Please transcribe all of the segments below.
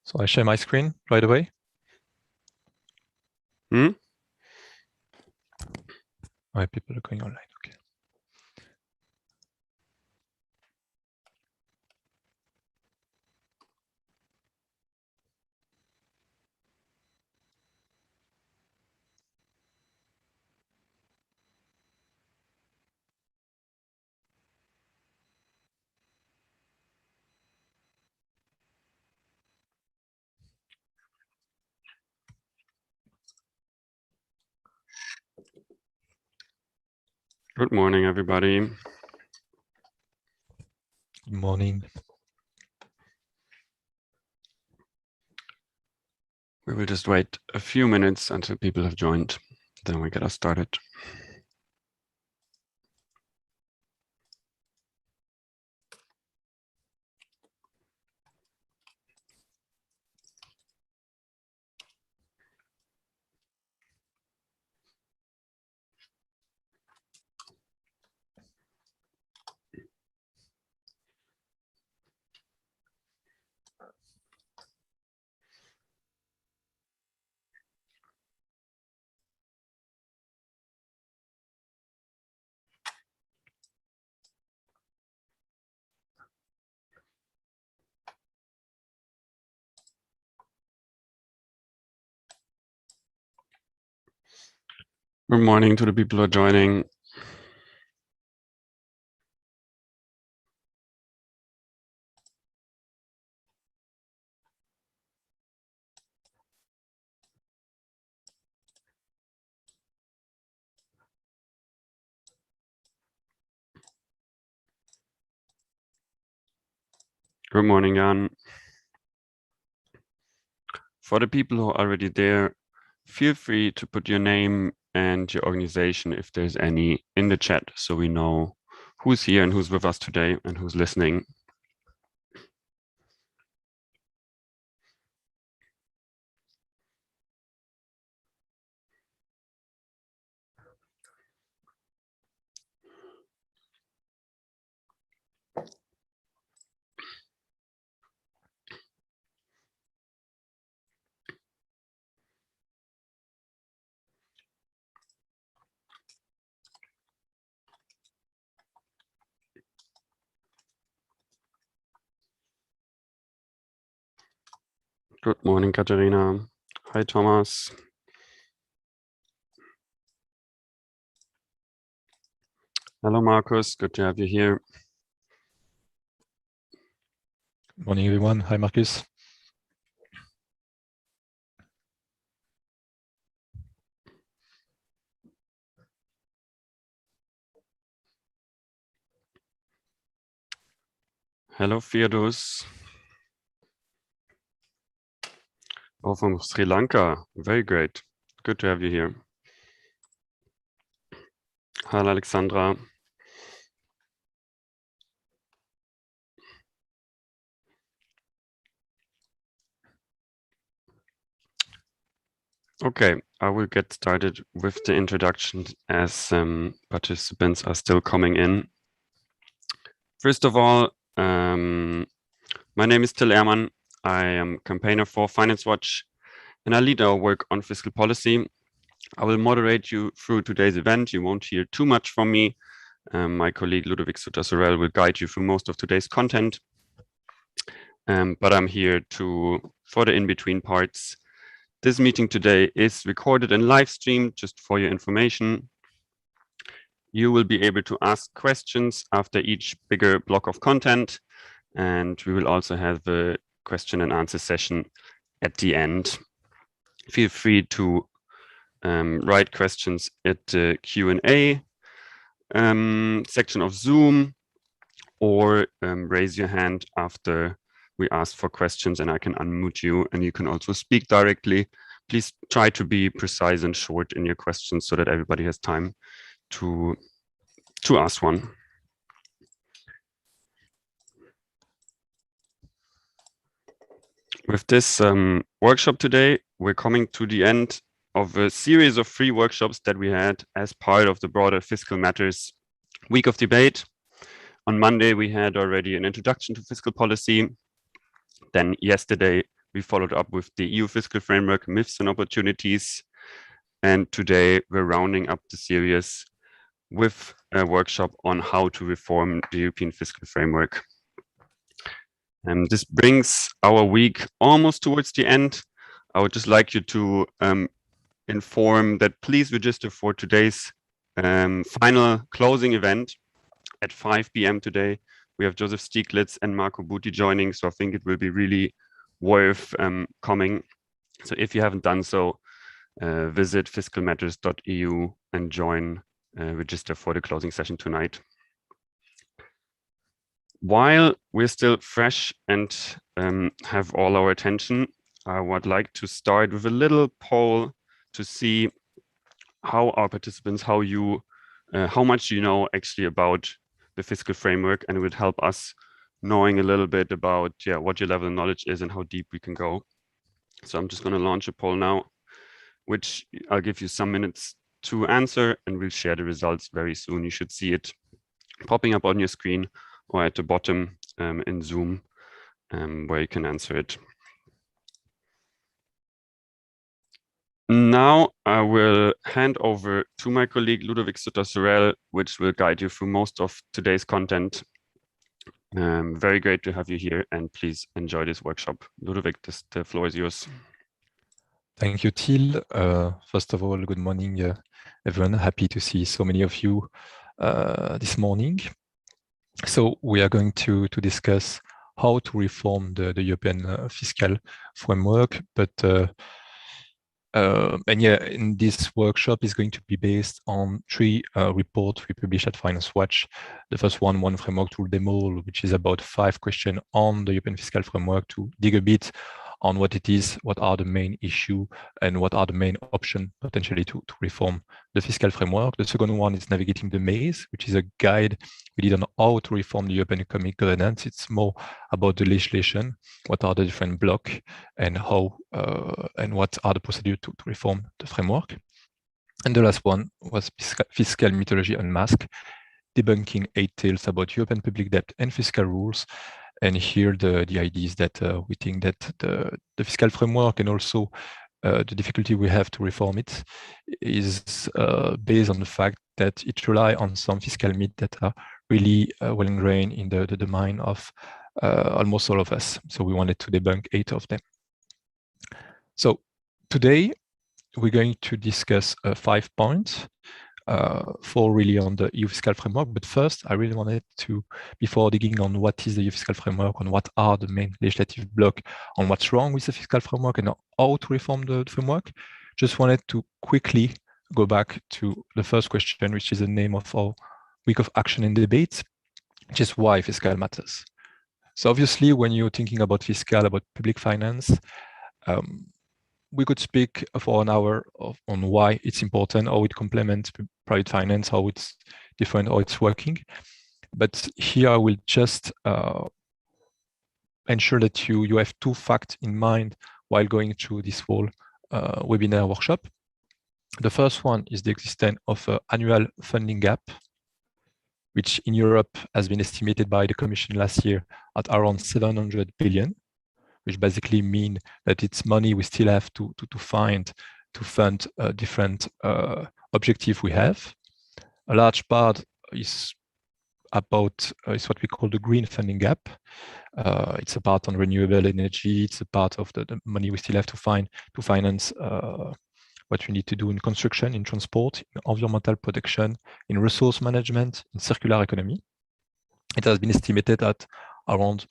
So I share my screen right away. Hmm? My people are going online. Okay. Good morning, everybody. Good morning. We will just wait a few minutes until people have joined. Then we get us started. Good morning to the people who are joining. Good morning, Jan. For the people who are already there, feel free to put your name and your organization, if there's any, in the chat so we know who's here and who's with us today and who's listening. Good morning, Katharina. Hi, Thomas. Hello, Marcus. Good to have you here. Good morning, everyone. Hi, Marcus. Hello, Firdous. Oh, from Sri Lanka. Very great. Good to have you here. Hello, Alexandra. Okay, I will get started with the introduction as participants are still coming in. First of all, my name is Till Ehrmann. I am campaigner for Finance Watch, and I lead our work on fiscal policy. I will moderate you through today's event. You won't hear too much from me. My colleague Ludovic Sutter-Sorel will guide you through most of today's content. But I'm here for the in-between parts. This meeting today is recorded and live streamed, just for your information. You will be able to ask questions after each bigger block of content, and we will also have a question and answer session at the end. Feel free to write questions at the Q&A section of Zoom, or raise your hand after we ask for questions and I can unmute you, and you can also speak directly. Please try to be precise and short in your questions so that everybody has time to ask one. With this workshop today, we're coming to the end of a series of 3 workshops that we had as part of the broader Fiscal Matters Week of Debate. On Monday, we had already an introduction to fiscal policy. Then yesterday, We followed up with the EU fiscal framework, myths and opportunities. And today we're rounding up the series with a workshop on how to reform the European fiscal framework. And this brings our week almost towards the end. I would just like you to inform that please register for today's final closing event at 5 p.m. today. We have Joseph Stieglitz and Marco Buti joining, so I think it will be really worth coming. So if you haven't done so, visit fiscalmatters.eu and join, register for the closing session tonight. While we're still fresh and have all our attention, I would like to start with a little poll to see how our participants, how much you know actually about the fiscal framework, and it would help us knowing a little bit about what your level of knowledge is and how deep we can go. So I'm just going to launch a poll now, which I'll give you some minutes to answer, and we'll share the results very soon. You should see it popping up on your screen or at the bottom in Zoom, where you can answer it. Now I will hand over to my colleague Ludovic Sutter-Sorel, which will guide you through most of today's content. Very great to have you here, and please enjoy this workshop. Ludovic, the floor is yours. Thank you, Till. First of all, good morning, everyone. Happy to see so many of you this morning. So we are going to discuss how to reform the European fiscal framework, but in this workshop is going to be based on 3 reports we published at Finance Watch. The first one framework tool demo, which is about 5 questions on the European fiscal framework to dig a bit on what it is, what are the main issues, and what are the main options potentially to reform the fiscal framework. The second one is Navigating the Maze, which is a guide we did on how to reform the European economic governance. It's more about the legislation, what are the different blocks, and how and what are the procedures to reform the framework. And the last one was Fiscal Mythology Unmasked, debunking 8 tales about European public debt and fiscal rules. And here the idea is that we think that the fiscal framework and also the difficulty we have to reform it is based on the fact that it relies on some fiscal myths that are really well ingrained in the mind of almost all of us. So we wanted to debunk 8 of them. So today we're going to discuss 5 points. 4 really on the EU fiscal framework, but first I really wanted to, before digging on what is the EU fiscal framework, on what are the main legislative blocks, on what's wrong with the fiscal framework and how to reform the framework, just wanted to quickly go back to the first question, which is the name of our week of action and debates, which is why fiscal matters. So obviously when you're thinking about fiscal, about public finance, we could speak for an hour on why it's important, how it complements private finance, how it's different, how it's working. But here I will just ensure that you have 2 facts in mind while going through this whole webinar workshop. The first one is the existence of an annual funding gap, which in Europe has been estimated by the Commission last year at around 700 billion. Which basically mean that it's money we still have to find to fund different objectives we have. A large part is about is what we call the green funding gap. It's a part on renewable energy. It's a part of the money we still have to find to finance what we need to do in construction, in transport, in environmental protection, in resource management, in circular economy. It has been estimated at around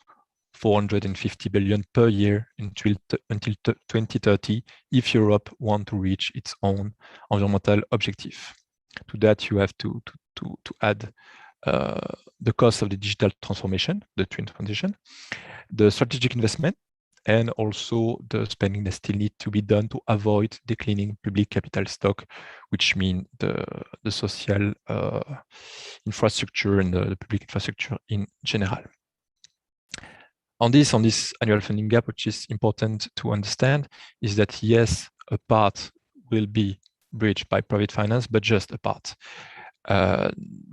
450 billion per year until 2030 if Europe wants to reach its own environmental objective. To that, you have to add the cost of the digital transformation, the twin transition, the strategic investment, and also the spending that still need to be done to avoid declining public capital stock, which means the social infrastructure and the public infrastructure in general. On this annual funding gap, which is important to understand, is that yes, a part will be bridged by private finance, but just a part.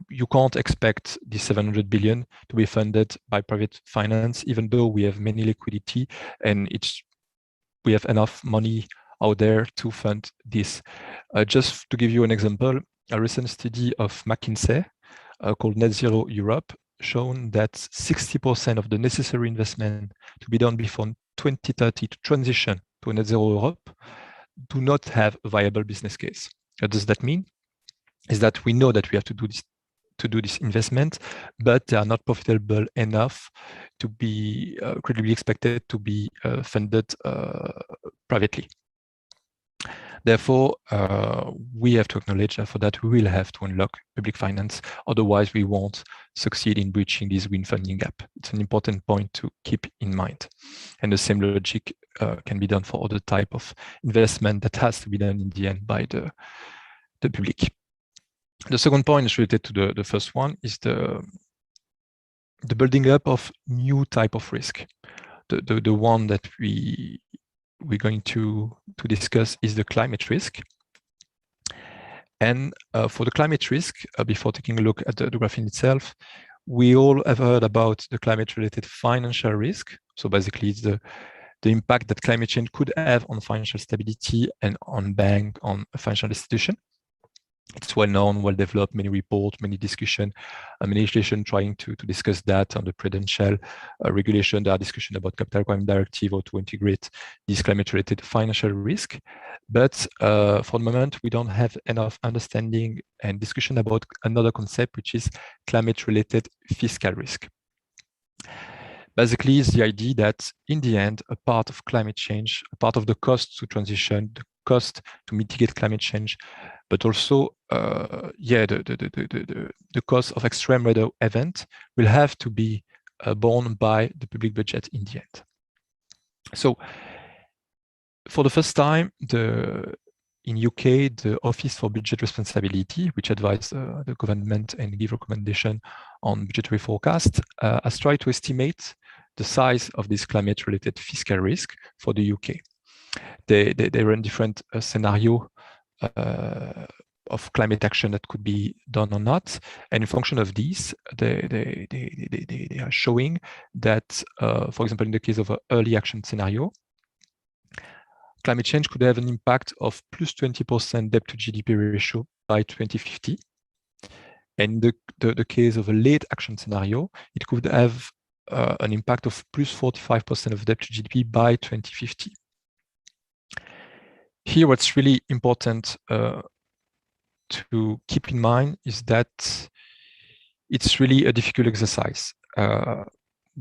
You can't expect the 700 billion to be funded by private finance, even though we have many liquidity, and it's we have enough money out there to fund this. Just to give you an example, a recent study of McKinsey called Net Zero Europe shown that 60% of the necessary investment to be done before 2030 to transition to a Net Zero Europe do not have a viable business case. What does that mean? Is that we know that we have to do this investment, but they are not profitable enough to be credibly expected to be funded privately. Therefore, we have to acknowledge that for that we will have to unlock public finance, otherwise we won't succeed in breaching this green funding gap. It's an important point to keep in mind. And the same logic can be done for other type of investment that has to be done in the end by the public. The second point is related to the first one, is the building up of new type of risk. The one that we're going to discuss is the climate risk. And for the climate risk, before taking a look at the graph in itself, we all have heard about the climate-related financial risk. So basically, it's the impact that climate change could have on financial stability and on a financial institution. It's well known, well developed, many reports, many discussions, many legislation trying to discuss that on the prudential regulation. There are discussions about capital requirement directive or to integrate this climate-related financial risk. But for the moment, we don't have enough understanding and discussion about another concept, which is climate-related fiscal risk. Basically, it's the idea that in the end, a part of climate change, a part of the cost to transition, the cost to mitigate climate change, but also, the cost of extreme weather event will have to be borne by the public budget in the end. So, for the first time, in UK, the Office for Budget Responsibility, which advises the government and give recommendation on budgetary forecast, has tried to estimate the size of this climate-related fiscal risk for the UK. They run different scenarios of climate action that could be done or not, and in function of these, they are showing that, for example, in the case of an early action scenario, climate change could have an impact of plus 20% debt to GDP ratio by 2050. And in the case of a late action scenario, it could have an impact of plus 45% of debt to GDP by 2050. Here, what's really important to keep in mind is that it's really a difficult exercise.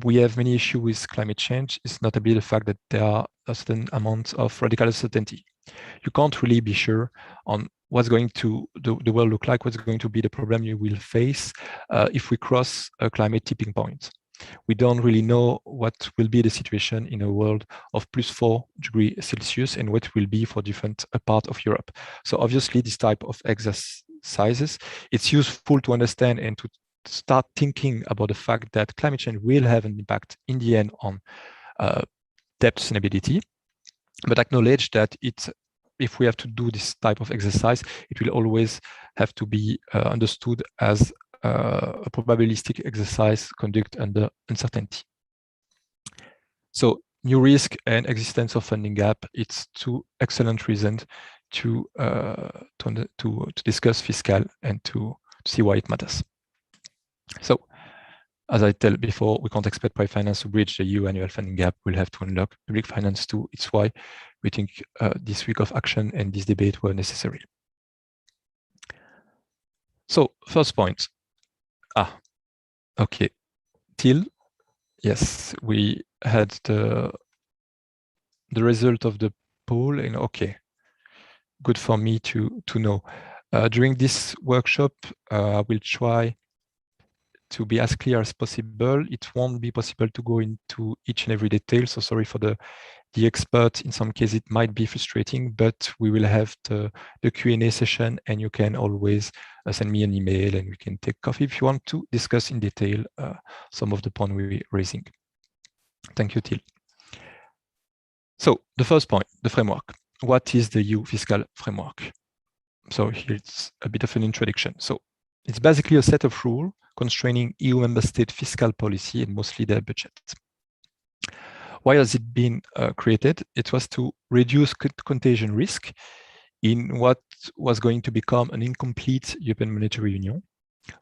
We have many issues with climate change. It's notably the fact that there are a certain amount of radical uncertainty. You can't really be sure on what's going to the world look like, what's going to be the problem you will face if we cross a climate tipping point. We don't really know what will be the situation in a world of plus 4 degrees Celsius and what will be for different parts of Europe. So obviously, this type of exercises, it's useful to understand and to start thinking about the fact that climate change will have an impact in the end on debt sustainability, but acknowledge that if we have to do this type of exercise, it will always have to be understood as a probabilistic exercise conducted under uncertainty. So new risk and existence of funding gap, it's two excellent reasons to discuss fiscal and to see why it matters. So, as I told before, we can't expect private finance to bridge the EU annual funding gap. We'll have to unlock public finance too. It's why we think this week of action and this debate were necessary. So, first point. Okay. Till, yes, we had the result of the poll, and okay, good for me to know. During this workshop, I will try to be as clear as possible. It won't be possible to go into each and every detail, so sorry for the expert. In some cases, it might be frustrating, but we will have the Q&A session, and you can always send me an email, and we can take coffee if you want to discuss in detail some of the points we're raising. Thank you, Till. So the first point, the framework. What is the EU fiscal framework? So here's a bit of an introduction. So it's basically a set of rules constraining EU member state fiscal policy and mostly their budget. Why has it been created? It was to reduce contagion risk in what was going to become an incomplete European monetary union,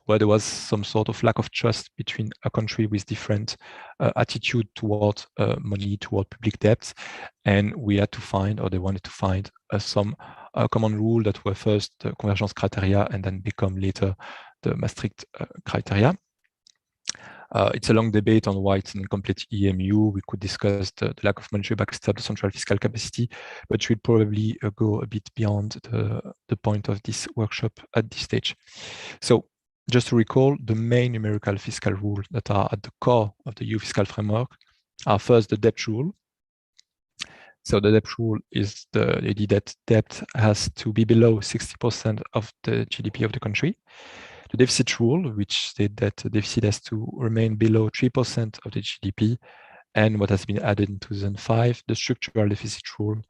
where there was some sort of lack of trust between a country with different attitude toward money, toward public debt. And we had to find, or they wanted to find, some common rule that were first the convergence criteria and then become later the Maastricht criteria. It's a long debate on why it's an incomplete EMU. We could discuss the lack of monetary backstop, the central fiscal capacity, but we'll probably go a bit beyond the point of this workshop at this stage. So just to recall, the main numerical fiscal rules that are at the core of the EU fiscal framework are first the debt rule. So the debt rule is the idea that debt has to be below 60% of the GDP of the country. The deficit rule, which states that the deficit has to remain below 3% of the GDP, and what has been added in 2005, the structural deficit rule,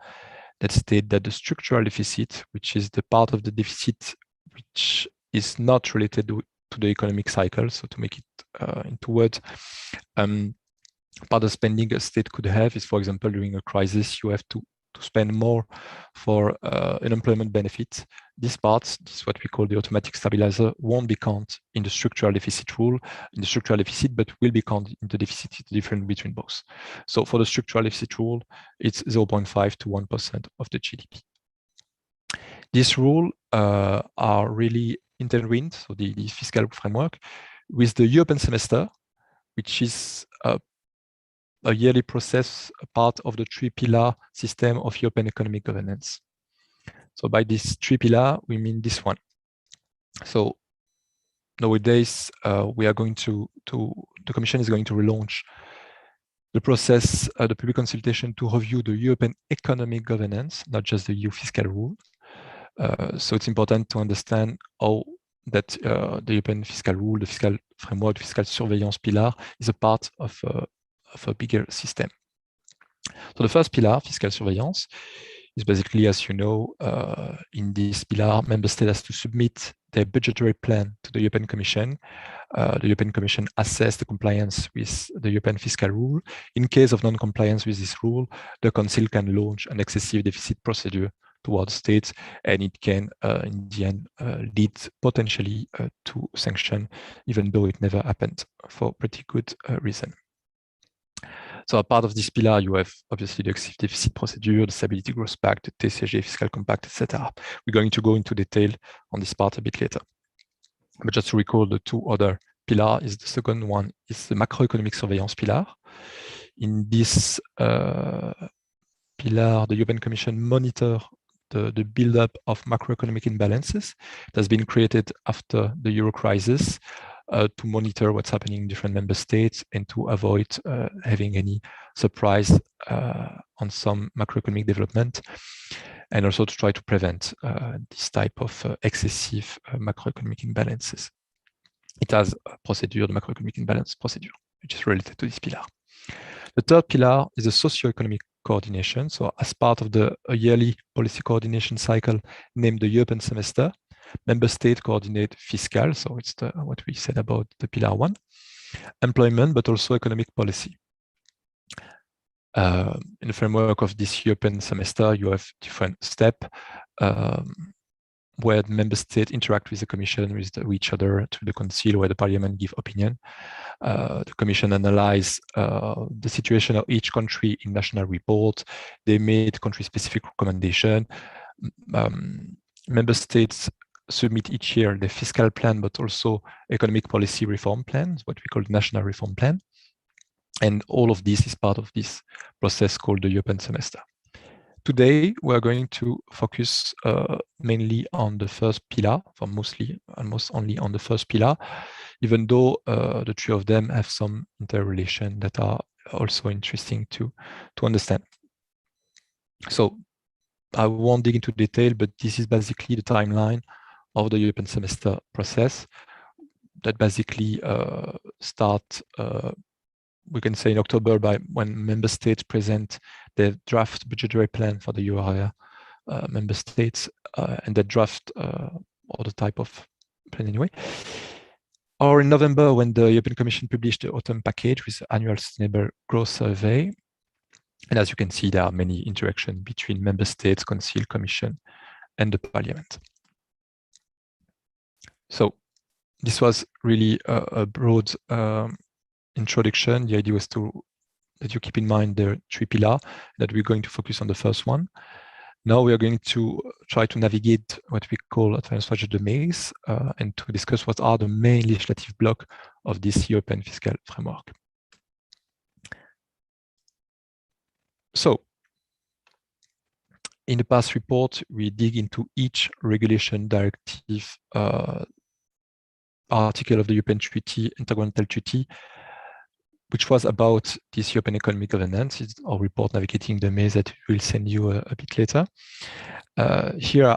that states that the structural deficit, which is the part of the deficit which is not related to the economic cycle, so to make it into words, part of spending a state could have is, for example, during a crisis, you have to spend more for unemployment benefits. This part, this is what we call the automatic stabilizer, won't be counted in the structural deficit rule, in the structural deficit, but will be counted in the deficit, different between both. So for the structural deficit rule, it's 0.5 to 1% of the GDP. These rules are really intertwined, so the fiscal framework, with the European semester, which is a yearly process, a part of the three-pillar system of European economic governance. So by this three-pillar, we mean this one. So nowadays, we are going the Commission is going to relaunch the process, the public consultation to review the European economic governance, not just the EU fiscal rule. So it's important to understand how that the European fiscal rule, the fiscal framework, the fiscal surveillance pillar is a part of a bigger system. So the first pillar, fiscal surveillance, is basically, as you know, in this pillar, member states has to submit their budgetary plan to the European Commission. The European Commission assesses the compliance with the European fiscal rule. In case of non-compliance with this rule, the Council can launch an excessive deficit procedure towards states, and it can, in the end, lead potentially to sanction, even though it never happened, for pretty good reason. So a part of this pillar, you have obviously the excessive deficit procedure, the Stability Growth Pact, the TCG fiscal compact, etc. We're going to go into detail on this part a bit later. But just to recall, the two other pillars is the second one is the macroeconomic surveillance pillar. In this pillar, the European Commission monitors the build-up of macroeconomic imbalances that has been created after the Euro crisis, to monitor what's happening in different member states and to avoid having any surprise on some macroeconomic development, and also to try to prevent this type of excessive macroeconomic imbalances. It has a procedure, the macroeconomic imbalance procedure, which is related to this pillar. The third pillar is the socio-economic coordination. So as part of the yearly policy coordination cycle named the European semester, member states coordinate fiscal, so it's what we said about the pillar one, employment, but also economic policy. In the framework of this European semester, you have different steps where the member states interact with the Commission, with each other, to the Council, where the Parliament give opinion. The Commission analyze the situation of each country in national report. They made country-specific recommendation. Member states submit each year the fiscal plan, but also economic policy reform plans, what we call the national reform plan. And all of this is part of this process called the European semester. Today, we're going to focus mainly on the first pillar, for almost only on the first pillar, even though the three of them have some interrelation that are also interesting to understand. So I won't dig into detail, but this is basically the timeline of the European semester process that basically start, we can say in October, by when member states present their draft budgetary plan for the euro area member states, and the draft or the type of plan anyway. Or in November, when the European Commission published the autumn package with the annual sustainable growth survey. And as you can see, there are many interactions between member states, Council, Commission, and the Parliament. So this was really a broad introduction. The idea was that you keep in mind the three pillars, that we're going to focus on the first one. Now we are going to try to navigate what we call advanced budget the maze and to discuss what are the main legislative blocks of this European fiscal framework. So in the past report, we dig into each regulation, directive, article of the European Treaty, Intergovernmental Treaty, which was about this European economic governance. It's our report Navigating the Maze that we'll send you a bit later. Here,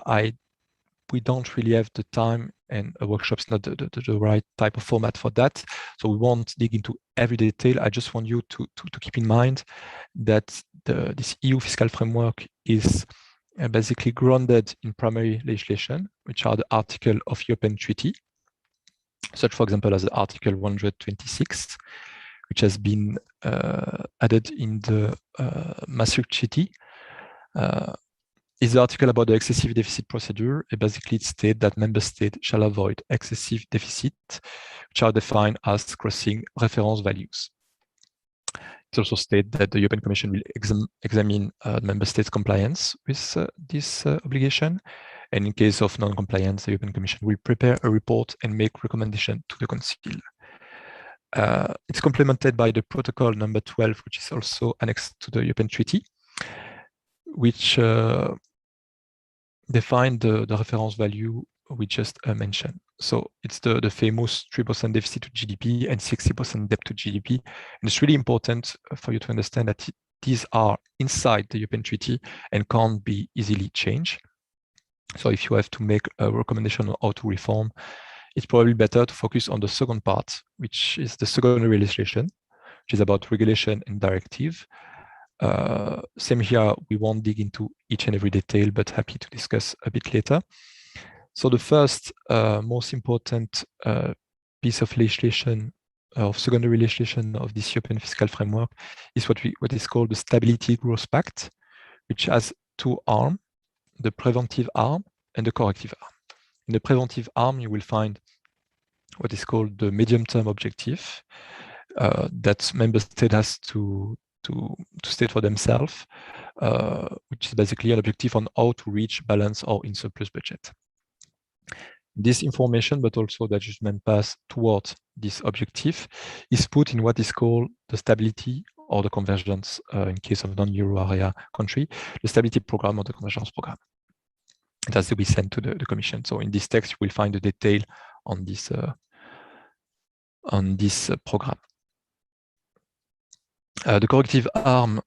we don't really have the time, and a workshop's not the right type of format for that. So we won't dig into every detail. I just want you to keep in mind that this EU fiscal framework is basically grounded in primary legislation, which are the article of European Treaty, such, for example, as the Article 126, which has been added in the Maastricht Treaty. Is the article about the excessive deficit procedure. It basically states that member states shall avoid excessive deficit, which are defined as crossing reference values. It also states that the European Commission will examine member states' compliance with this obligation. And in case of non-compliance, the European Commission will prepare a report and make recommendation to the Council. It's complemented by the protocol number 12, which is also annexed to the European Treaty, which define the reference value we just mentioned. So it's the famous 3% deficit to GDP and 60% debt to GDP. And it's really important for you to understand that these are inside the European Treaty and can't be easily changed. So if you have to make a recommendation on how to reform, it's probably better to focus on the second part, which is the secondary legislation, which is about regulation and directive. Same here, we won't dig into each and every detail, but happy to discuss a bit later. So the first most important piece of legislation, of secondary legislation of this European fiscal framework is what is called the Stability Growth Pact, which has two arms, the preventive arm and the corrective arm. In the preventive arm, you will find what is called the medium-term objective that member state has to state for themselves, which is basically an objective on how to reach balance or in surplus budget. This information, but also the adjustment path towards this objective, is put in what is called the stability or the convergence, in case of non-euro area country, the stability program or the convergence program. It has to be sent to the Commission. So in this text, you will find the detail on this program. The corrective arm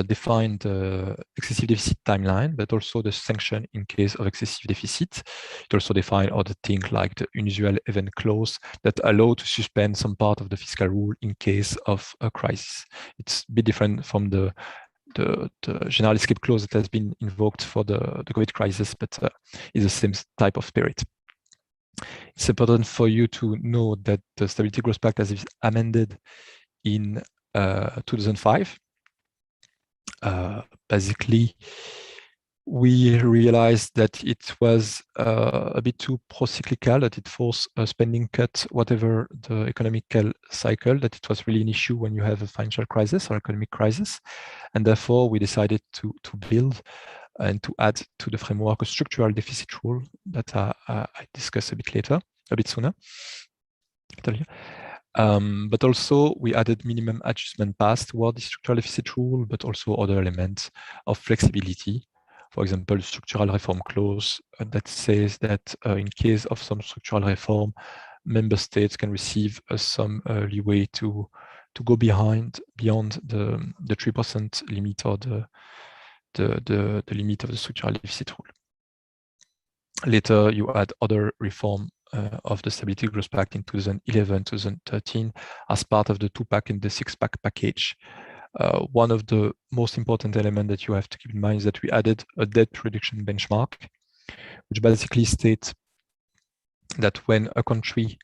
defined the excessive deficit timeline, but also the sanction in case of excessive deficit. It also defined other things like the unusual event clause that allow to suspend some part of the fiscal rule in case of a crisis. It's a bit different from the general escape clause that has been invoked for the COVID crisis, but is the same type of spirit. It's important for you to know that the Stability Growth Pact has been amended in 2005. Basically, we realized that it was a bit too pro-cyclical, that it forced a spending cut, whatever the economical cycle, that it was really an issue when you have a financial crisis or economic crisis. And therefore, we decided to build and to add to the framework a structural deficit rule that I discuss a bit sooner. But also we added minimum adjustment path toward the structural deficit rule, but also other elements of flexibility. For example, structural reform clause that says that in case of some structural reform, member states can receive some leeway to go beyond the 3% limit or the limit of the structural deficit rule. Later, you add other reform of the Stability Growth Pact in 2011, 2013 as part of the 2-pack and the 6-pack package. One of the most important elements that you have to keep in mind is that we added a debt reduction benchmark, which basically states that when a country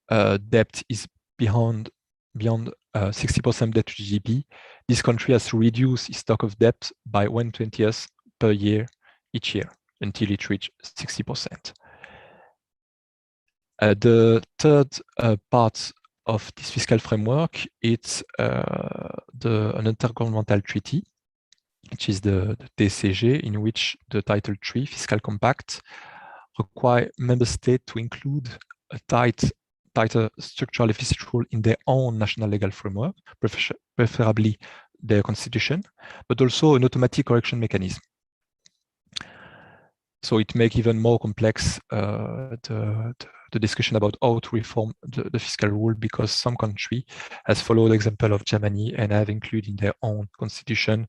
debt is beyond beyond 60% debt to GDP, this country has to reduce its stock of debt by 1/20th per year each year until it reaches 60%. The third part of this fiscal framework, it's an intergovernmental treaty, which is the TCG, in which the Title III Fiscal Compact require member states to include a tighter structural deficit rule in their own national legal framework, preferably their constitution, but also an automatic correction mechanism. So it makes even more complex the discussion about how to reform the fiscal rule, because some country has followed the example of Germany and have included in their own constitution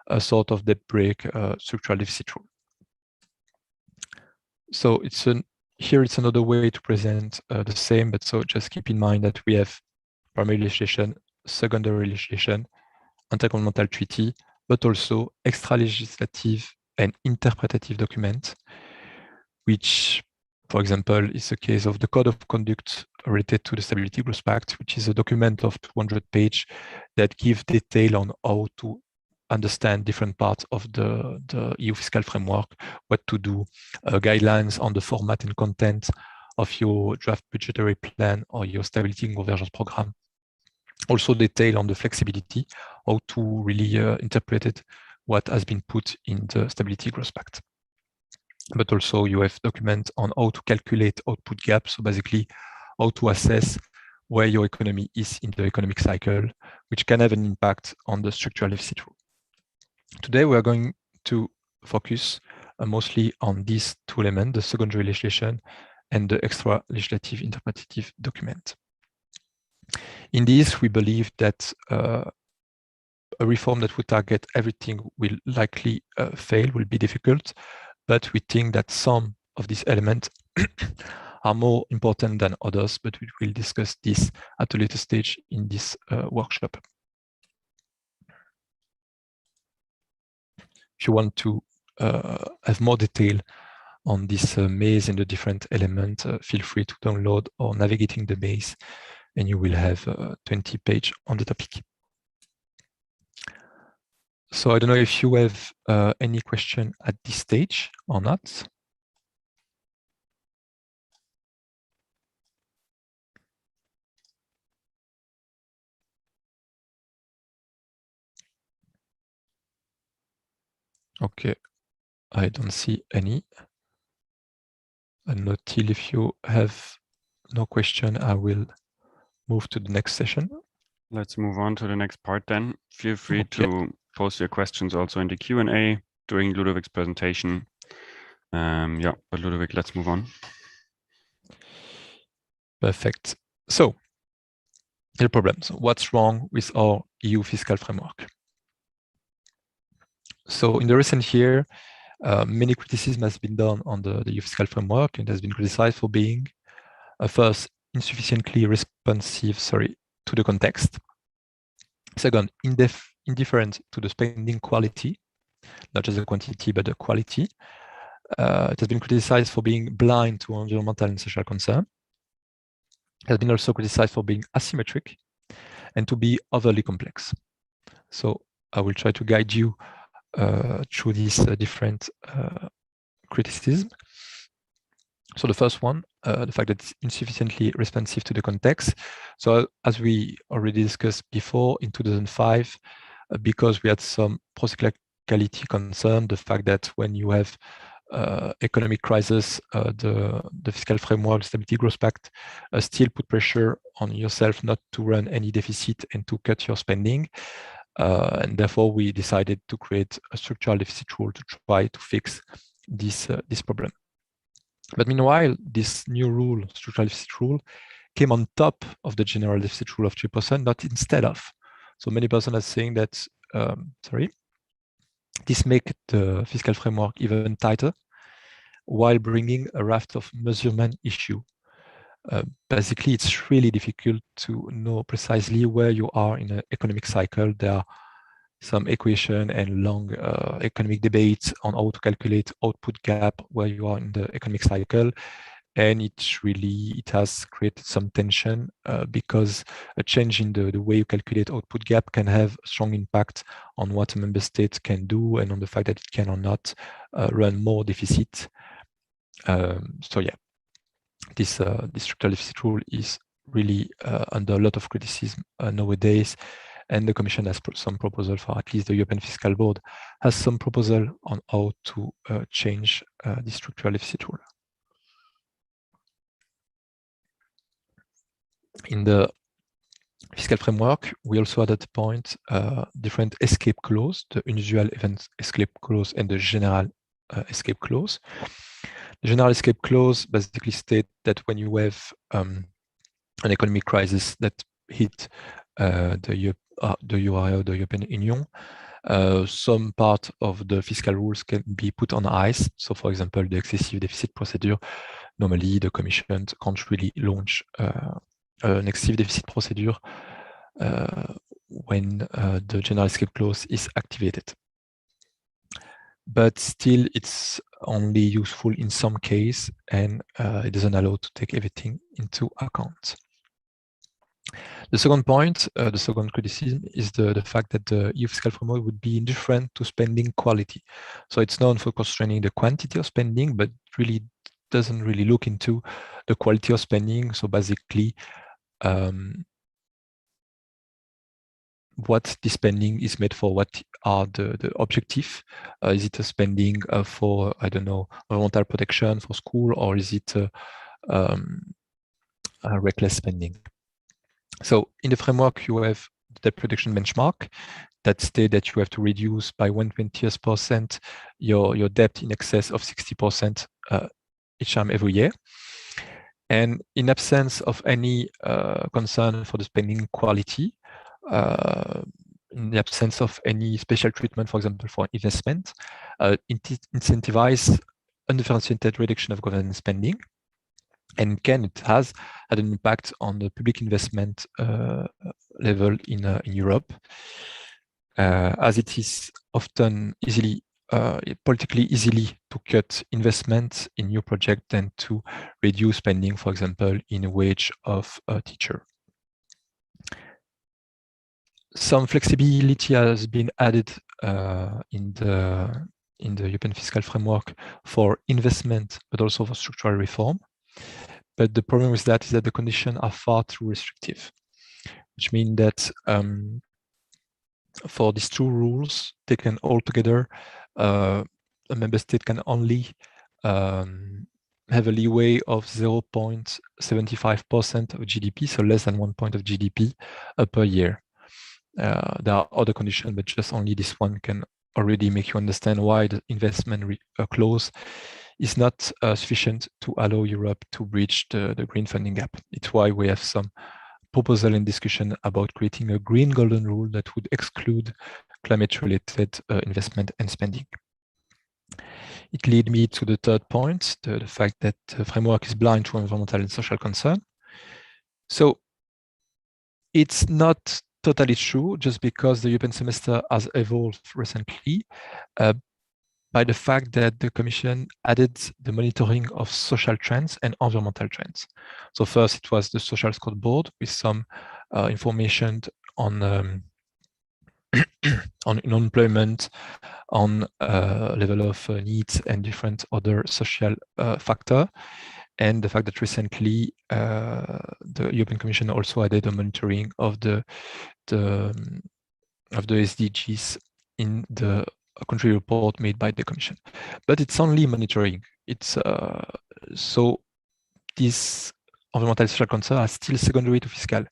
a sort of debt break structural deficit rule. So here it's another way to present the same, but so just keep in mind that we have primary legislation, secondary legislation, intergovernmental treaty, but also extra-legislative and interpretative document, which, for example, is the case of the Code of Conduct related to the Stability Growth Pact, which is a document of 200 pages that gives detail on how to understand different parts of the EU fiscal framework, what to do, guidelines on the format and content of your draft budgetary plan or your stability and convergence program. Also detail on the flexibility, how to really interpret it, what has been put in the Stability Growth Pact. But also you have documents on how to calculate output gap, so basically how to assess where your economy is in the economic cycle, which can have an impact on the structural deficit rule. Today, we are going to focus mostly on these two elements, the secondary legislation and the extra legislative interpretative document. In this, we believe that a reform that would target everything will likely fail, will be difficult, but we think that some of these elements are more important than others, but we will discuss this at a later stage in this workshop. If you want to have more detail on this maze and the different elements, feel free to download or navigating the maze, and you will have 20 pages on the topic. So I don't know if you have any question at this stage or not. Okay, I don't see any. And until if you have no question, I will move to the next session. Let's move on to the next part then. Feel free to post your questions also in the Q&A during Ludovic's presentation. Yeah, but Ludovic, let's move on. Perfect. So, the problems. What's wrong with our EU fiscal framework? So, in the recent year, many criticism has been done on the EU fiscal framework, and has been criticized for being first, insufficiently responsive, to the context. Second, indifferent to the spending quality, not just the quantity, but the quality. It has been criticized for being blind to environmental and social concern. It has been also criticized for being asymmetric and to be overly complex. So I will try to guide you through these different criticisms. So the first one, the fact that it's insufficiently responsive to the context. So as we already discussed before, in 2005, because we had some procyclicality concern, the fact that when you have economic crisis, the fiscal framework, Stability Growth Pact, still put pressure on yourself not to run any deficit and to cut your spending. And therefore, we decided to create a structural deficit rule to try to fix this problem. But meanwhile, this new rule, structural deficit rule, came on top of the general deficit rule of 3%, not instead of. So many persons are saying that, this makes the fiscal framework even tighter, while bringing a raft of measurement issue. Basically, it's really difficult to know precisely where you are in an economic cycle. There are some equation and long economic debates on how to calculate output gap, where you are in the economic cycle. and it has created some tension because a change in the way you calculate output gap can have a strong impact on what a member state can do and on the fact that it can or not run more deficit. So yeah, this structural deficit rule is really under a lot of criticism nowadays, and the Commission has some proposal, for at least the European Fiscal Board has some proposal on how to change the structural deficit rule. In the fiscal framework, we also had at the point different escape clause, the unusual event escape clause and the general escape clause. The general escape clause basically states that when you have an economic crisis that hit the euro, the European Union, some part of the fiscal rules can be put on ice. So, for example, the excessive deficit procedure, normally the Commission can't really launch an excessive deficit procedure when the general escape clause is activated. But still, it's only useful in some case, and it doesn't allow to take everything into account. The second point, the second criticism, is the fact that the EU fiscal framework would be indifferent to spending quality. So it's known for constraining the quantity of spending, but really doesn't really look into the quality of spending. So basically, what the spending is made for, what are the objective. Is it a spending for, I don't know, environmental protection for school, or is it a reckless spending? So in the framework, you have the debt reduction benchmark that states that you have to reduce by 1/20% your debt in excess of 60% each time every year. And in absence of any concern for the spending quality, in the absence of any special treatment, for example, for investment, incentivize undifferentiated reduction of government spending. And it has had an impact on the public investment level in Europe, as it is often politically easily to cut investment in new projects than to reduce spending, for example, in a wage of a teacher. Some flexibility has been added in the European fiscal framework for investment, but also for structural reform. But the problem with that is that the conditions are far too restrictive, which means that for these two rules taken all together, a member state can only have a leeway of 0.75% of GDP, so less than 1 point of GDP per year. There are other conditions, but just only this one can already make you understand why the investment clause is not sufficient to allow Europe to bridge the green funding gap. It's why we have some proposal and discussion about creating a green golden rule that would exclude climate-related investment and spending. It leads me to the third point, the fact that the framework is blind to environmental and social concern. So it's not totally true just because the European semester has evolved recently by the fact that the Commission added the monitoring of social trends and environmental trends. So first it was the social scoreboard with some information on on unemployment, on level of needs and different other social factors. And the fact that recently the European Commission also added a monitoring of the SDGs in the country report made by the Commission. But it's only monitoring. It's so these environmental social concerns are still secondary to fiscal.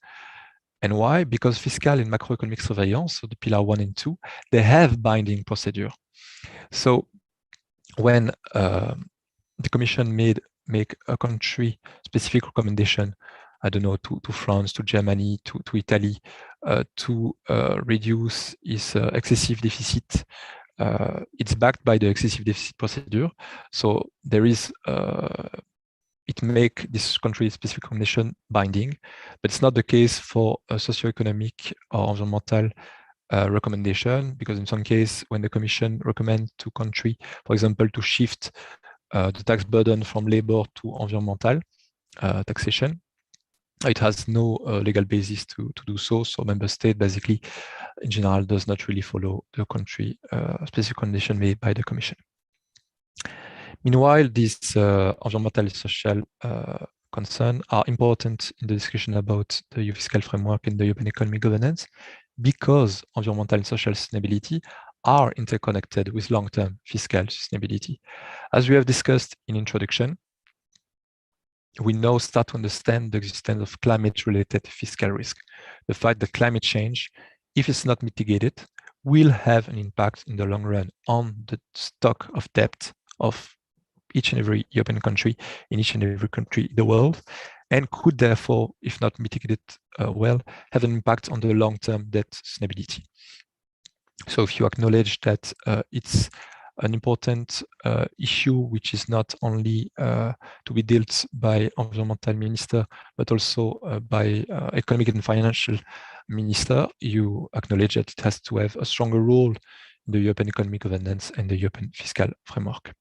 And why? Because fiscal and macroeconomic surveillance, so the pillar 1 and 2, they have binding procedure. So when the Commission make a country-specific recommendation, I don't know, to France, to Germany, to Italy, to reduce its excessive deficit, it's backed by the excessive deficit procedure. So there is it make this country-specific recommendation binding, but it's not the case for a socioeconomic or environmental recommendation, because in some case, when the Commission recommends to country, for example, to shift the tax burden from labor to environmental taxation. It has no legal basis to do so. So member state basically, in general, does not really follow the country specific condition made by the Commission. Meanwhile, these environmental and social concerns are important in the discussion about the EU fiscal framework and the European economic governance, because environmental and social sustainability are interconnected with long-term fiscal sustainability. As we have discussed in introduction, we now start to understand the existence of climate-related fiscal risk. The fact that climate change, if it's not mitigated, will have an impact in the long run on the stock of debt of each and every European country in each and every country in the world, and could therefore, if not mitigated well, have an impact on the long-term debt sustainability. So if you acknowledge that it's an important issue which is not only to be dealt by environmental minister, but also by economic and financial minister, you acknowledge that it has to have a stronger role in the European economic governance and the European fiscal framework.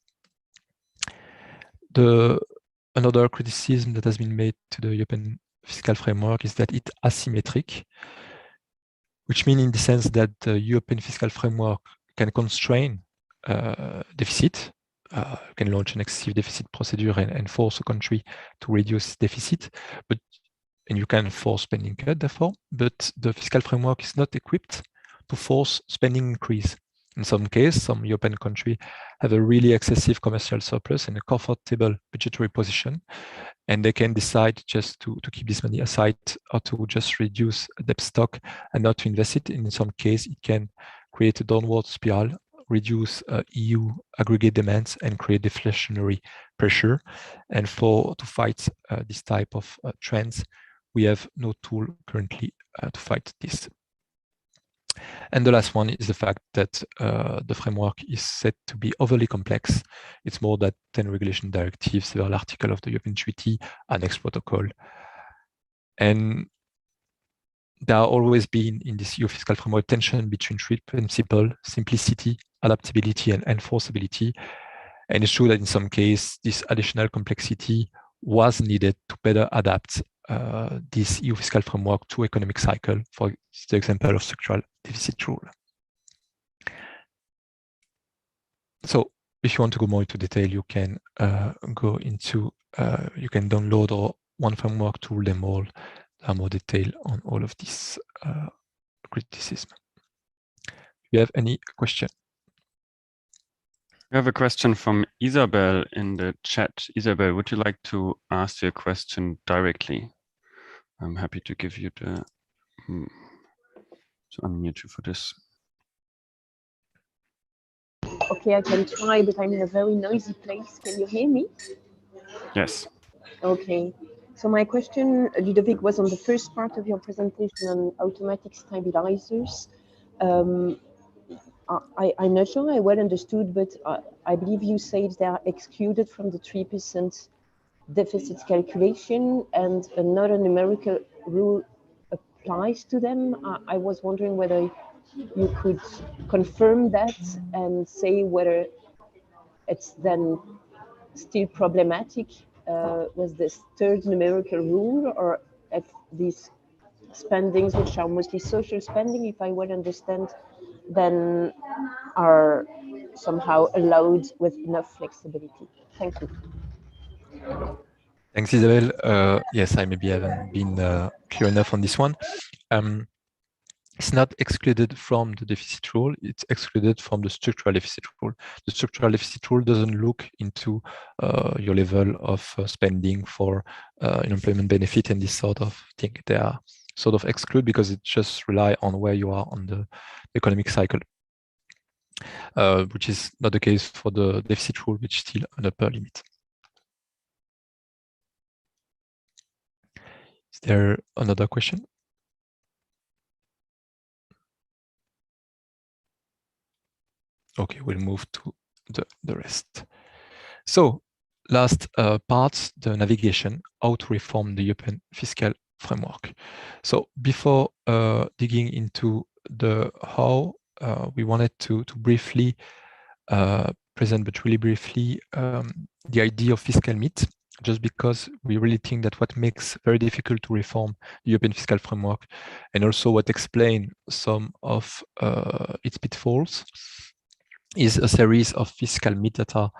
Another criticism that has been made to the European fiscal framework is that it's asymmetric, which means in the sense that the European fiscal framework can constrain deficit, can launch an excessive deficit procedure and force a country to reduce deficit, and you can force spending cut, therefore, but the fiscal framework is not equipped to force spending increase. In some cases, some European countries have a really excessive commercial surplus and a comfortable budgetary position, and they can decide just to keep this money aside or to just reduce debt stock and not to invest it. In some cases, it can create a downward spiral, reduce EU aggregate demands, and create deflationary pressure. And to fight this type of trends, we have no tool currently to fight this. And the last one is the fact that the framework is said to be overly complex. It's more than 10 regulation directives, several articles of the European Treaty, Annex Protocol. And there are always been in this EU fiscal framework tension between three principles: simplicity, adaptability, and enforceability. And it's true that in some cases, this additional complexity was needed to better adapt this EU fiscal framework to economic cycle, for the example of structural deficit rule. So if you want to go more into detail, you can you can download our one framework tool demo. There are more detail on all of this criticism. Do you have any question? We have a question from Isabel in the chat. Isabel, would you like to ask your question directly? I'm happy to give you to unmute you for this. Okay, I can try, but I'm in a very noisy place. Can you hear me? Yes. Okay. So my question, Ludovic, was on the first part of your presentation on automatic stabilizers. I'm not sure I well understood, but I believe you said they are excluded from the 3% deficit calculation and another numerical rule applies to them. I was wondering whether you could confirm that and say whether it's then still problematic with this third numerical rule, or if these spendings, which are mostly social spending, if I well understand, then are somehow allowed with enough flexibility. Thank you. Thanks, Isabel. Yes, I maybe haven't been clear enough on this one. It's not excluded from the deficit rule, it's excluded from the structural deficit rule. The structural deficit rule doesn't look into your level of spending for unemployment benefit and this sort of thing. They are sort of excluded because it just rely on where you are on the economic cycle, which is not the case for the deficit rule, which is still an upper limit. Is there another question? Okay, we'll move to the rest. So last part, the navigation, how to reform the European fiscal framework. So before digging into the how, we wanted to briefly present, but really briefly, the idea of fiscal meat, just because we really think that what makes very difficult to reform the European fiscal framework, and also what explain some of its pitfalls, is a series of fiscal meat that are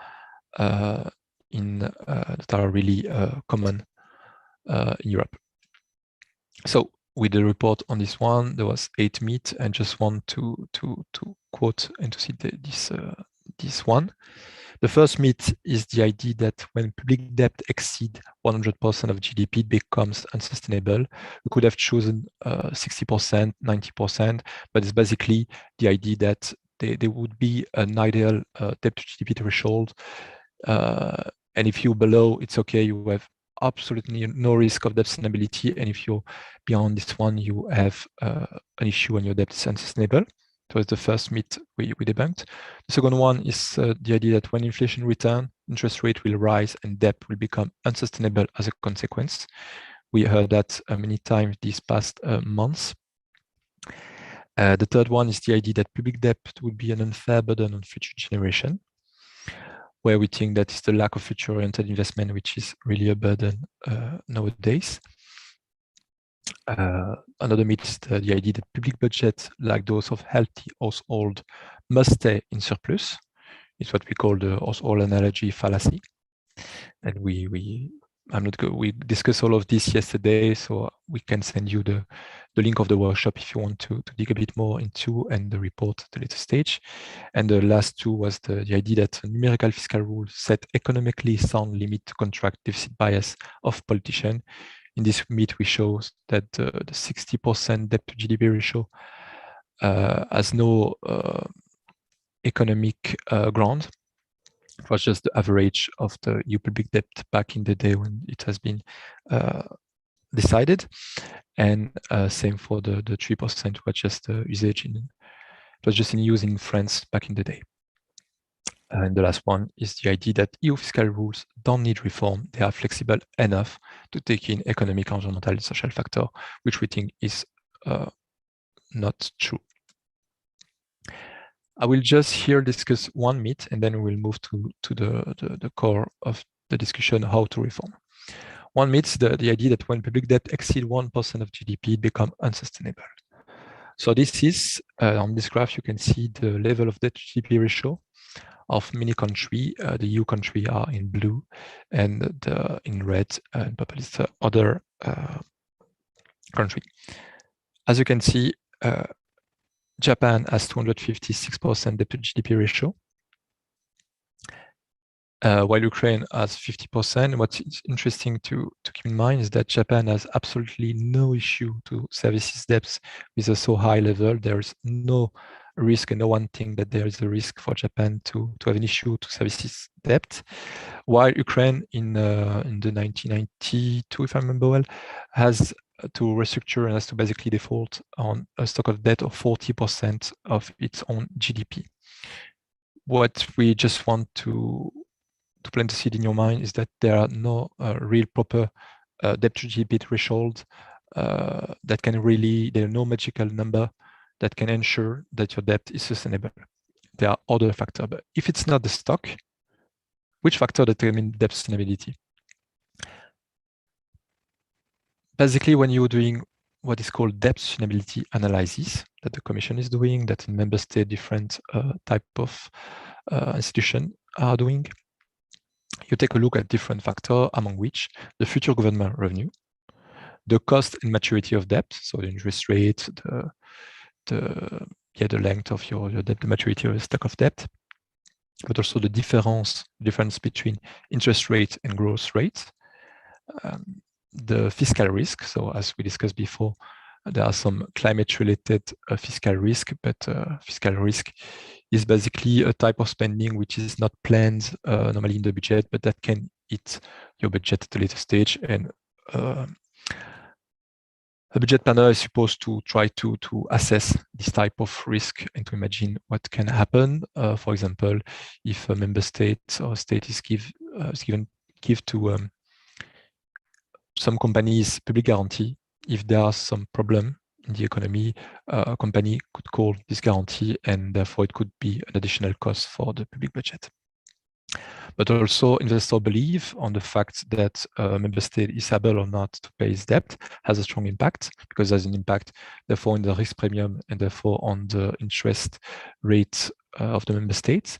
really common in Europe. So with the report on this one, there was 8 meat, and just want to quote and to see this one. The first myth is the idea that when public debt exceeds 100% of GDP, it becomes unsustainable. We could have chosen 60%, 90%, but it's basically the idea that there would be an ideal debt to GDP threshold. And if you're below, it's okay, you have absolutely no risk of debt sustainability. And if you're beyond this one, you have an issue and your debt is unsustainable. That was the first myth we debunked. The second one is the idea that when inflation returns, interest rate will rise and debt will become unsustainable as a consequence. We heard that many times these past months. The third one is the idea that public debt will be an unfair burden on future generation, where we think that is the lack of future-oriented investment, which is really a burden nowadays. Another myth is the idea that public budgets, like those of healthy households, must stay in surplus. It's what we call the household analogy fallacy. And we discussed all of this yesterday, so we can send you the link of the workshop if you want to dig a bit more into, and the report at a later stage. And the last two was the idea that numerical fiscal rules set economically sound limit to contract deficit bias of politicians. In this myth, we show that the 60% debt to GDP ratio has no economic ground. It was just the average of the EU public debt back in the day when it has been decided. And same for the 3%, was just usage it was just in use in France back in the day. And the last one is the idea that EU fiscal rules don't need reform. They are flexible enough to take in economic, environmental, and social factor, which we think is not true. I will just here discuss one myth, and then we'll move to the core of the discussion, how to reform. One myth is the idea that when public debt exceeds 1% of GDP, it becomes unsustainable. So this is, on this graph, you can see the level of debt to GDP ratio of many countries. The EU countries are in blue, and in red and purple is the other country. As you can see, Japan has 256% debt to GDP ratio, while Ukraine has 50%. What's interesting to keep in mind is that Japan has absolutely no issue to service its debts with a so high level. There is no risk, and no one thinks that there is a risk for Japan to have an issue to service its debt, while Ukraine in the 1992, if I remember well, has to restructure and has to basically default on a stock of debt of 40% of its own GDP. What we just want to plant the seed in your mind is that there are no real proper debt to GDP threshold that can really, there are no magical number that can ensure that your debt is sustainable. There are other factors, but if it's not the stock, which factor determines debt sustainability? Basically, when you're doing what is called debt sustainability analysis that the Commission is doing, that in member state different type of institution are doing, you take a look at different factors, among which the future government revenue, the cost and maturity of debt, so the interest rate, the length of your debt, the maturity of the stock of debt, but also the difference between interest rate and growth rate, the fiscal risk. So as we discussed before, there are some climate-related fiscal risk, but fiscal risk is basically a type of spending which is not planned normally in the budget, but that can hit your budget at a later stage. And a budget planner is supposed to try to assess this type of risk and to imagine what can happen. For example, if a member state or state is give to some companies public guarantee, if there are some problem in the economy, a company could call this guarantee, and therefore it could be an additional cost for the public budget. But also investors believe on the fact that a member state is able or not to pay its debt has a strong impact, because there's an impact therefore in the risk premium and therefore on the interest rate of the member states.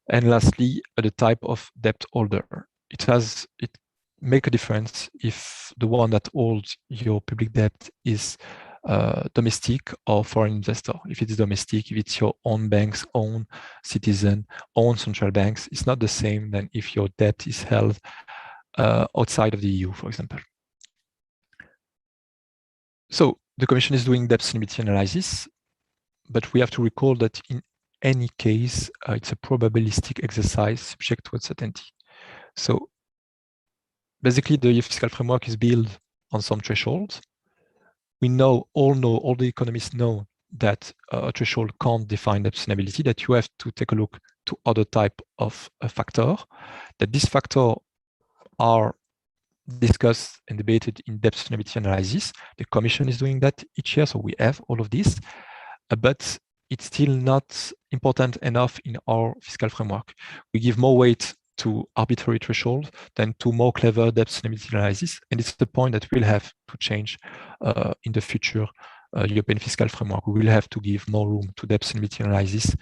And lastly, the type of debt holder. It make a difference if the one that holds your public debt is domestic or foreign investor. If it's domestic, if it's your own bank's own citizen, own central banks, it's not the same than if your debt is held outside of the EU, for example. So the Commission is doing debt sustainability analysis, but we have to recall that in any case, it's a probabilistic exercise subject to uncertainty. So basically, the fiscal framework is built on some thresholds. We all the economists know that a threshold can't define debt sustainability, that you have to take a look to other type of factor, that these factors are discussed and debated in debt sustainability analysis. The Commission is doing that each year, so we have all of this, but it's still not important enough in our fiscal framework. We give more weight to arbitrary threshold than to more clever debt sustainability analysis, and it's the point that we'll have to change in the future European fiscal framework. We will have to give more room to debt sustainability analysis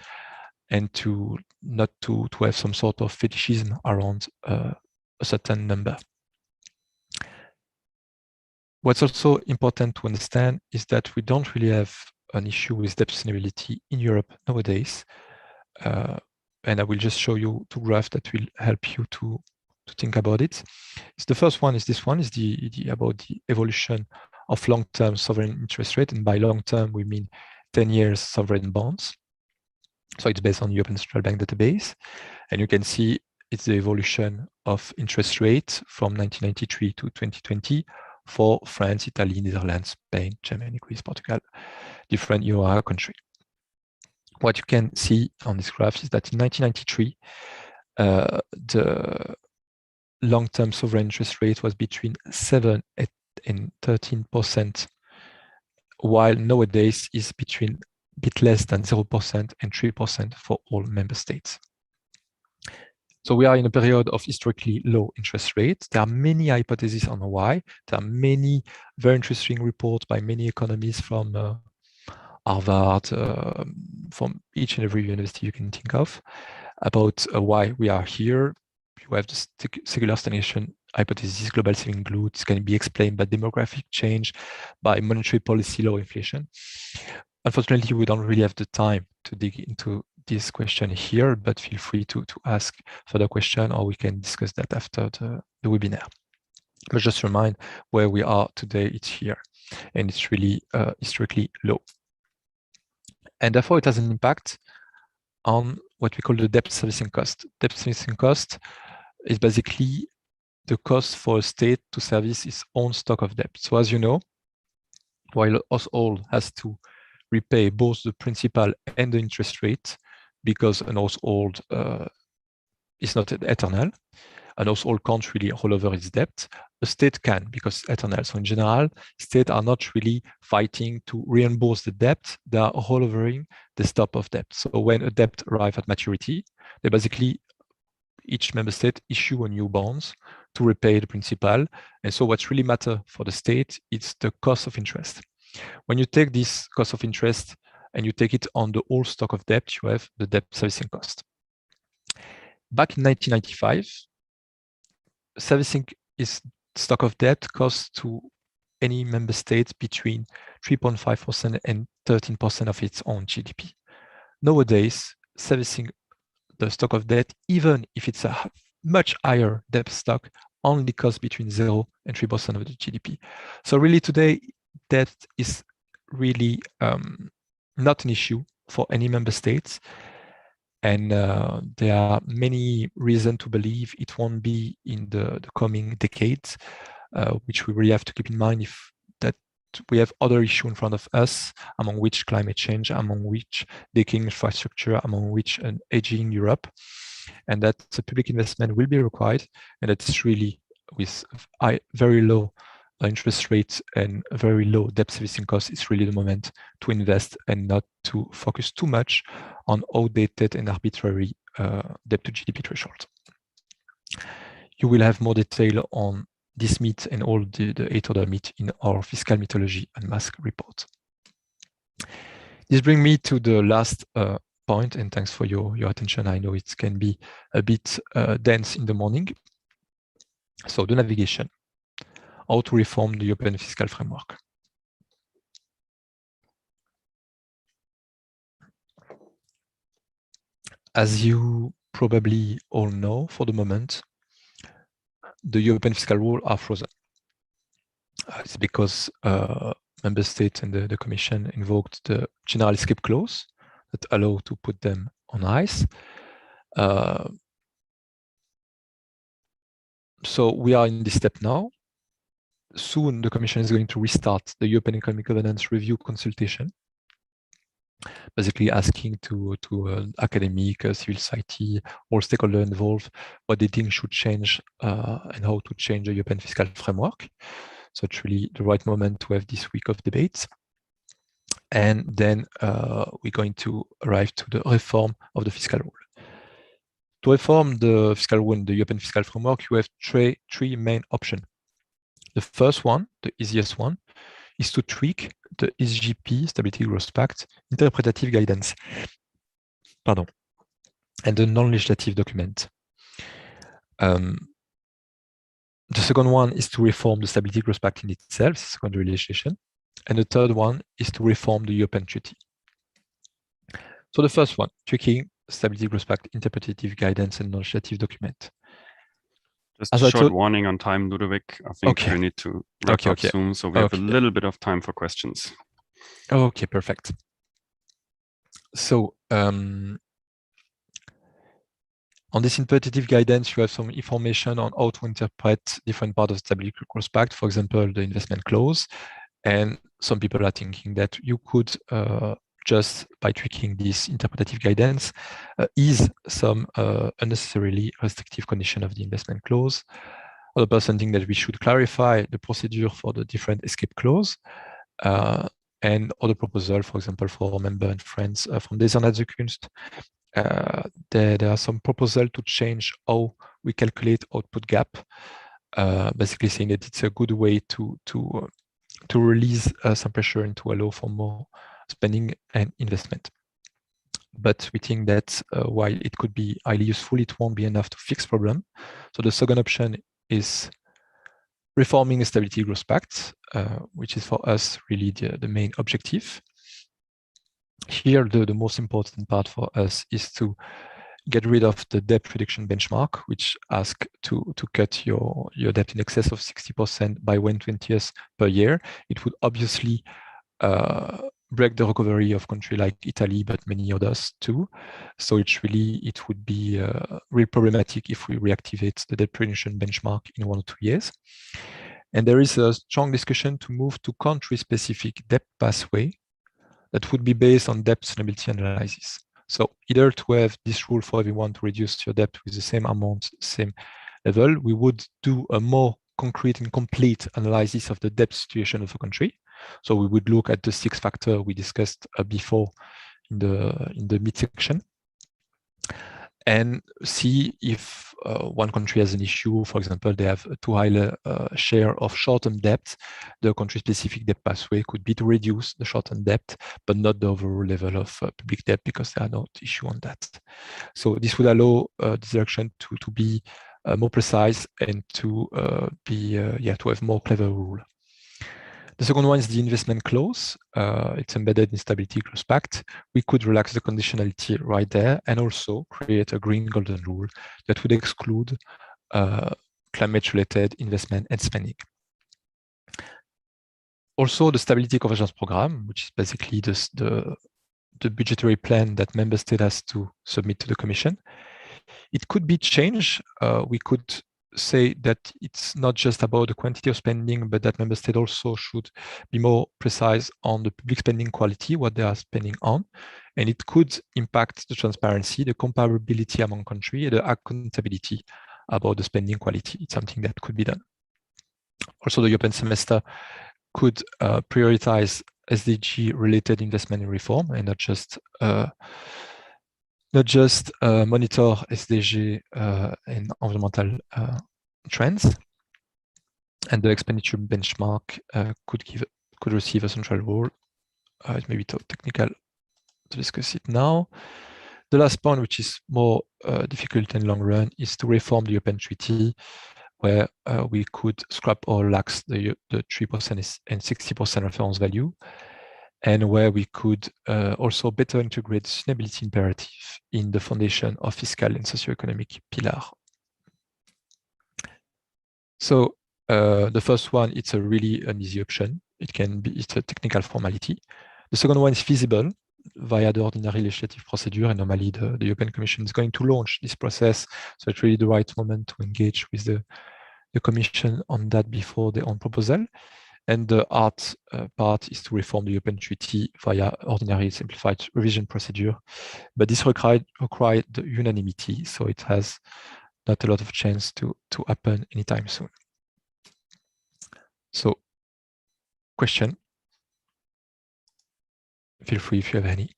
and to not to have some sort of fetishism around a certain number. What's also important to understand is that we don't really have an issue with debt sustainability in Europe nowadays. And I will just show you two graphs that will help you to think about it. So the first one is this one, is about the evolution of long-term sovereign interest rate. And by long-term, we mean 10 years sovereign bonds. So it's based on European Central Bank database. And you can see it's the evolution of interest rate from 1993 to 2020 for France, Italy, Netherlands, Spain, Germany, Greece, Portugal, different euro area countries. What you can see on this graph is that in 1993, the long-term sovereign interest rate was between 7 and 13%, while nowadays is between a bit less than 0% and 3% for all member states. So we are in a period of historically low interest rates. There are many hypotheses on why. There are many very interesting reports by many economists from Harvard, from each and every university you can think of, about why we are here. You have the secular stagnation hypothesis, global saving glutes can be explained by demographic change, by monetary policy, low inflation. Unfortunately, we don't really have the time to dig into this question here, but feel free to ask further question, or we can discuss that after the webinar. But just remind where we are today, it's here, and it's really historically low. And therefore, it has an impact on what we call the debt servicing cost. Debt servicing cost is basically the cost for a state to service its own stock of debt. So as you know, while a household has to repay both the principal and the interest rate, because an household is not eternal, an household can't really roll over its debt. A state can, because it's eternal. So in general, states are not really fighting to reimburse the debt, they are rollovering the stock of debt. So when a debt arrives at maturity, they basically, each member state issue a new bonds to repay the principal. And so what's really matter for the state is the cost of interest. When you take this cost of interest and you take it on the whole stock of debt, you have the debt servicing cost. Back in 1995, servicing is stock of debt costs to any member state between 3.5% and 13% of its own GDP. Nowadays, servicing the stock of debt, even if it's a much higher debt stock, only costs between 0 and 3% of the GDP. So really today, debt is really not an issue for any member states. And there are many reasons to believe it won't be in the coming decades, which we really have to keep in mind, if that we have other issues in front of us, among which climate change, among which decaying infrastructure, among which an aging Europe, and that the public investment will be required, and it's really with very low interest rates and very low debt servicing costs, it's really the moment to invest and not to focus too much on outdated and arbitrary debt to GDP thresholds. You will have more detail on this myth and all the 8 other myths in our fiscal mythology and mask report. This brings me to the last point, and thanks for your attention. I know it can be a bit dense in the morning. So the navigation, how to reform the European fiscal framework. As you probably all know, for the moment, the European fiscal rules are frozen. It's because member states and the Commission invoked the general escape clause that allow to put them on ice. So we are in this step now. Soon, the Commission is going to restart the European Economic Governance Review consultation, basically asking to academic, civil society, all stakeholders involved, what they think should change and how to change the European fiscal framework. So it's really the right moment to have this week of debates. And then we're going to arrive to the reform of the fiscal rule. To reform the fiscal rule in the European fiscal framework, you have three main options. The first one, the easiest one, is to tweak the SGP, Stability Growth Pact, interpretative guidance, and the non-legislative document. The second one is to reform the Stability Growth Pact in itself, secondary legislation. And the third one is to reform the European Treaty. So the first one, tweaking Stability Growth Pact, interpretative guidance, and non-legislative document. Just a short warning on time, Ludovic. I think we need to wrap up soon, so we have a little bit of time for questions. Okay, perfect. So on this interpretative guidance, you have some information on how to interpret different parts of the Stability Growth Pact, for example, the investment clause. And some people are thinking that you could just by tweaking this interpretative guidance ease some unnecessarily restrictive condition of the investment clause. Other person think that we should clarify the procedure for the different escape clause. And other proposal, for example, for member and friends from Designatskunst, there are some proposal to change how we calculate output gap, basically saying that it's a good way to release some pressure and to allow for more spending and investment. But we think that while it could be highly useful, it won't be enough to fix problem. So the second option is reforming the Stability Growth Pact, which is for us really the main objective. Here, the most important part for us is to get rid of the debt reduction benchmark, which asks to cut your debt in excess of 60% by 1/20th per year. It would obviously break the recovery of countries like Italy, but many others too. So it would be real problematic if we reactivate the debt reduction benchmark in 1 or 2 years. And there is a strong discussion to move to country-specific debt pathway that would be based on debt sustainability analysis. So either to have this rule for everyone to reduce your debt with the same amount, same level, we would do a more concrete and complete analysis of the debt situation of a country. So we would look at the 6 factors we discussed before in the midsection and see if one country has an issue. For example, they have a too high share of short-term debt. The country-specific debt pathway could be to reduce the short-term debt, but not the overall level of public debt because there are no issue on that. So this would allow this direction to be more precise and to have more clever rule. The second one is the investment clause. It's embedded in Stability Growth Pact. We could relax the conditionality right there and also create a green golden rule that would exclude climate-related investment and spending. Also, the Stability Convergence Program, which is basically the budgetary plan that member state has to submit to the Commission. It could be changed. We could say that it's not just about the quantity of spending, but that member state also should be more precise on the public spending quality, what they are spending on. And it could impact the transparency, the comparability among countries, the accountability about the spending quality. It's something that could be done. Also, the European semester could prioritize SDG-related investment and reform and not just not just monitor SDG and environmental trends, and the expenditure benchmark could receive a central role. It may be too technical to discuss it now. The last point, which is more difficult and long run, is to reform the European Treaty, where we could scrap or lax the 3% and 60% reference value, and where we could also better integrate sustainability imperative in the foundation of fiscal and socioeconomic pillar. So the first one, it's a really an easy option. It's a technical formality. The second one is feasible via the ordinary legislative procedure, and normally the European Commission is going to launch this process. So it's really the right moment to engage with the Commission on that before their own proposal. And the hard part is to reform the European Treaty via ordinary simplified revision procedure. But this required the unanimity, so it has not a lot of chance to happen anytime soon. So, question? Feel free if you have any.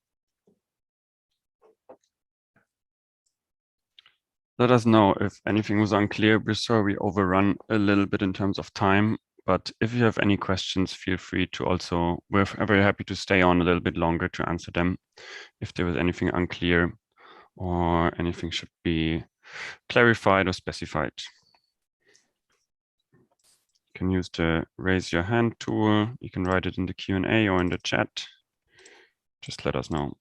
Let us know if anything was unclear. We're sorry we overrun a little bit in terms of time, but if you have any questions, feel free to also, we're very happy to stay on a little bit longer to answer them if there was anything unclear or anything should be clarified or specified. You can use the raise your hand tool. You can write it in the Q&A or in the chat. Just let us know.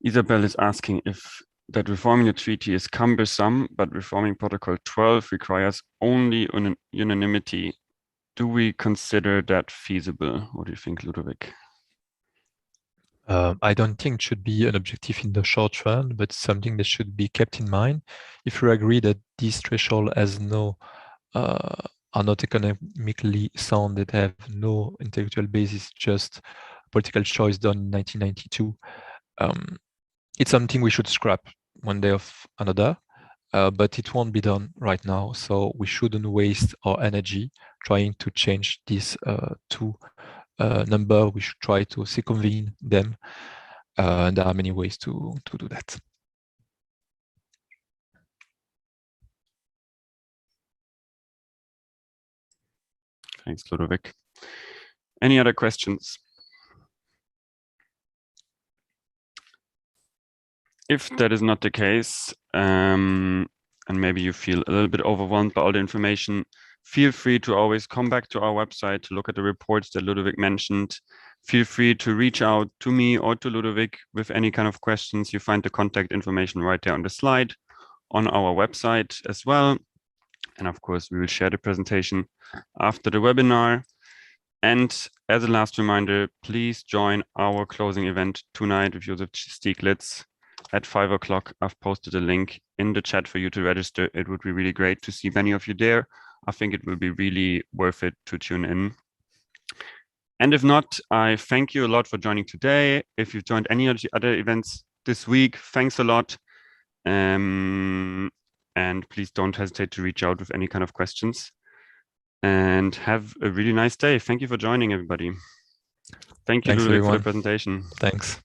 Isabel is asking if that reforming the treaty is cumbersome, but reforming Protocol 12 requires only unanimity. Do we consider that feasible? What do you think, Ludovic? I don't think it should be an objective in the short run, but something that should be kept in mind. If you agree that this threshold has are not economically sound, that have no intellectual basis, just political choice done in 1992, it's something we should scrap one day of another, but it won't be done right now. So we shouldn't waste our energy trying to change this two number. We should try to circumvent them. And there are many ways to do that. Thanks, Ludovic. Any other questions? If that is not the case, and maybe you feel a little bit overwhelmed by all the information, feel free to always come back to our website to look at the reports that Ludovic mentioned. Feel free to reach out to me or to Ludovic with any kind of questions. You find the contact information right there on the slide on our website as well. And of course, we will share the presentation after the webinar. And as a last reminder, please join our closing event tonight with Josef Stieglitz at 5 o'clock. I've posted a link in the chat for you to register. It would be really great to see many of you there. I think it will be really worth it to tune in. And if not, I thank you a lot for joining today. If you've joined any of the other events this week, thanks a lot. And please don't hesitate to reach out with any kind of questions. And have a really nice day. Thank you for joining, everybody. Thank you, Ludovic, for the presentation. Thanks.